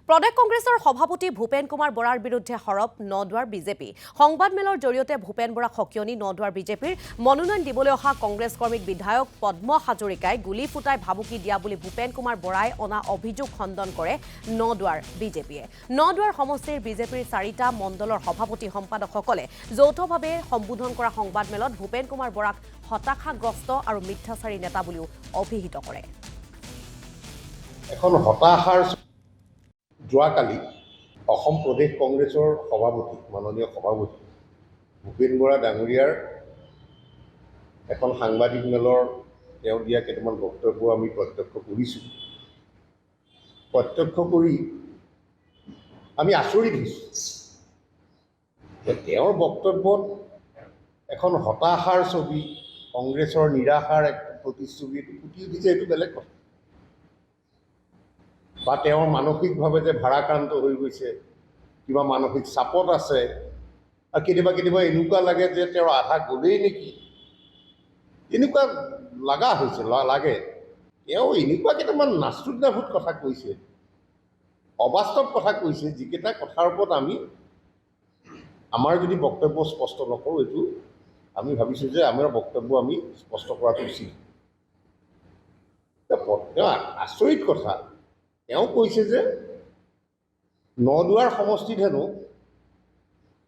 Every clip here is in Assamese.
প্ৰদেশ কংগ্ৰেছৰ সভাপতি ভূপেন কুমাৰ বৰাৰ বিৰুদ্ধে সৰব নদুৱাৰ বিজেপি। সংবাদমেলৰ জৰিয়তে ভূপেন বৰাক সকিয়নি নদুৱাৰ বিজেপিৰ মনোনয়ন দিবলৈ অহা কংগ্ৰেছ কৰ্মীক বিধায়ক পদ্ম হাজৰিকাই গুলী ফুটাই ভাবুকি দিয়া বুলি ভূপেন কুমাৰ বৰাই অনা অভিযোগ খণ্ডন কৰে নদুৱাৰ বিজেপিয়ে। নদুৱাৰ সমষ্টিৰ বিজেপিৰ 4টা মণ্ডলৰ সভাপতি সম্পাদকসকলে যৌথভাৱে সম্বোধন কৰা সংবাদমেলত ভূপেন কুমাৰ বৰাক হতাশাগ্ৰস্ত আৰু মিথ্যাচাৰী নেতা বুলিও অভিহিত কৰে। এখন হতাশাৰ যোৱাকালি অসম প্ৰদেশ কংগ্ৰেছৰ সভাপতি মাননীয় সভাপতি ভূপেন বৰা ডাঙৰীয়াৰ এখন সাংবাদিক মেলৰ তেওঁ দিয়া কেইটামান বক্তব্য আমি প্ৰত্যক্ষ কৰিছোঁ। প্ৰত্যক্ষ কৰি আমি আচৰিত হৈছোঁ যে তেওঁৰ বক্তব্যত এখন হতাশাৰ ছবি, কংগ্ৰেছৰ নিৰাশাৰ এক প্ৰতিচ্ছবি ফুটি উঠিছে, এইটো বেলেগ কথা। বা তেওঁৰ মানসিকভাৱে যে ভাৰাক্ৰান্ত হৈ গৈছে, কিবা মানসিক চাপত আছে, আৰু কেতিয়াবা এনেকুৱা লাগে যে তেওঁৰ আধা গ'লেই নেকি, এনেকুৱা লগা হৈছে লাগে। তেওঁ এনেকুৱা কেইটামান নাস্তুদাভূত কথা কৈছে, অবাস্তৱ কথা কৈছে, যিকেইটা কথাৰ ওপৰত আমাৰ যদি বক্তব্য স্পষ্ট নকৰোঁ, এইটো আমি ভাবিছোঁ যে আমাৰ বক্তব্য আমি স্পষ্ট কৰাটো উচিত। তেওঁ আচৰিত কথা, তেওঁ কৈছে যে নদুৱাৰ সমষ্টিত হেনো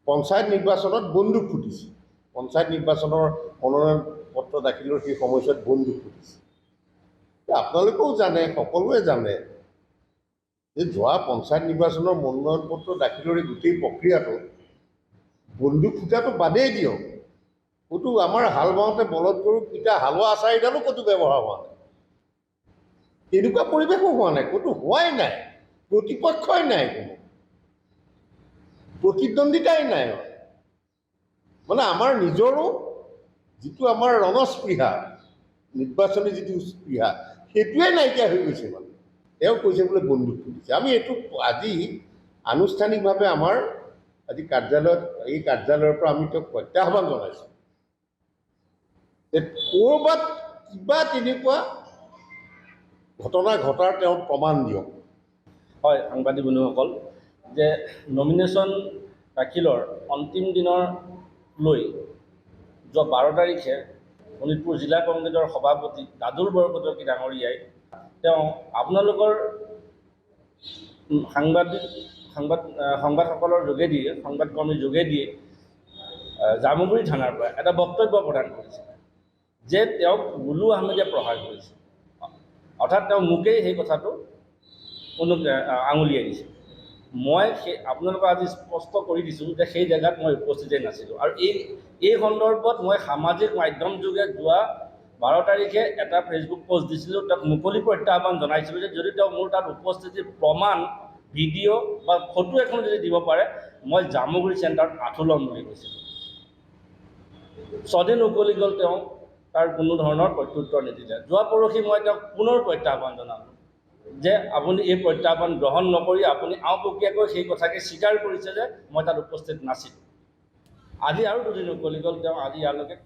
পঞ্চায়ত নিৰ্বাচনত বন্দুক ফুটিছে। পঞ্চায়ত নিৰ্বাচনৰ মনোনয়ন পত্ৰ দাখিলৰ সেই সময়ছোৱাত বন্দুক ফুটিছে। আপোনালোকেও জানে, সকলোৱে জানে যে যোৱা পঞ্চায়ত নিৰ্বাচনৰ মনোনয়ন পত্ৰ দাখিলৰ এই গোটেই প্ৰক্ৰিয়াটো বন্দুক ফুটাটো বাদেই দিয়ক, ক'তো আমাৰ হাল বাওঁতে বলদ গৰু পিতা হালোৱা আচাৰিডালো ক'তো ব্যৱহাৰ হোৱা নাই। এনেকুৱা পৰিৱেশো হোৱা নাই, ক'তো হোৱাই নাই, প্ৰতিপক্ষই নাই, কোনো প্ৰতিদ্বন্দ্বিতাই নাই। মানে আমাৰ নিজৰো যিটো আমাৰ ৰণস্পৃহা, নিৰ্বাচনী যিটো স্পৃহা, সেইটোৱে নাইকিয়া হৈ গৈছে। মানে তেওঁ কৈছে বোলে বন্দুক ফুটিছে। আমি এইটো আজি আনুষ্ঠানিকভাৱে আমাৰ আজি এই কাৰ্যালয়ৰ পৰা আমি তেওঁক প্ৰত্যাহ্বান জনাইছোঁ যে ক'ৰবাত কিবা তেনেকুৱা ঘটনা ঘটাৰ তেওঁ প্ৰমাণ দিয়ক। হয়, সাংবাদিক বন্ধুসকল, যে নমিনেশ্যন দাখিলৰ অন্তিম দিনৰ লৈ যোৱা 12 তাৰিখে শোণিতপুৰ জিলা কংগ্ৰেছৰ সভাপতি দাদুল বৰকটকী ডাঙৰীয়াই তেওঁ আপোনালোকৰ সংবাদসকলৰ যোগেদিয়ে, সংবাদকৰ্মীৰ যোগেদিয়ে জামুগুৰি থানাৰ পৰা এটা বক্তব্য প্ৰদান কৰিছে যে তেওঁক গুলু আহমেদে প্ৰহাৰ কৰিছে। অৰ্থাৎ তেওঁ মোকেই সেই কথাটো আঙুলিয়াই দিছে। মই আপোনালোকক আজি স্পষ্ট কৰি দিছোঁ যে সেই জেগাত মই উপস্থিতেই নাছিলোঁ। আৰু এই সন্দৰ্ভত মই সামাজিক মাধ্যম যোগে যোৱা 12 তাৰিখে এটা ফেচবুক পোষ্ট দিছিলোঁ, তাক মুকলি প্ৰত্যাহ্বান জনাইছিলোঁ যে যদি তেওঁ মোৰ তাত উপস্থিতিৰ প্ৰমাণ, ভিডিঅ' বা ফটো এখন যদি দিব পাৰে, মই জামুগুৰি চেণ্টাৰত আঁঠু ল'ম বুলি কৈছিলোঁ। ছদিন উকলি গ'ল, তেওঁ তাৰ কোনো ধৰণৰ প্ৰত্যুত্তৰ নিদিলে। যোৱা পৰহি মই তেওঁক পুনৰ প্ৰত্যাহ্বান জনালোঁ যে আপুনি এই প্ৰত্যাহ্বান গ্ৰহণ নকৰি আপুনি আওপকীয়াকৈ সেই কথাকে স্বীকাৰ কৰিছে যে মই তাত উপস্থিত নাছিলোঁ। আজি আৰু 2 দিন উকলি গ'ল, তেওঁ আজি ইয়ালৈকে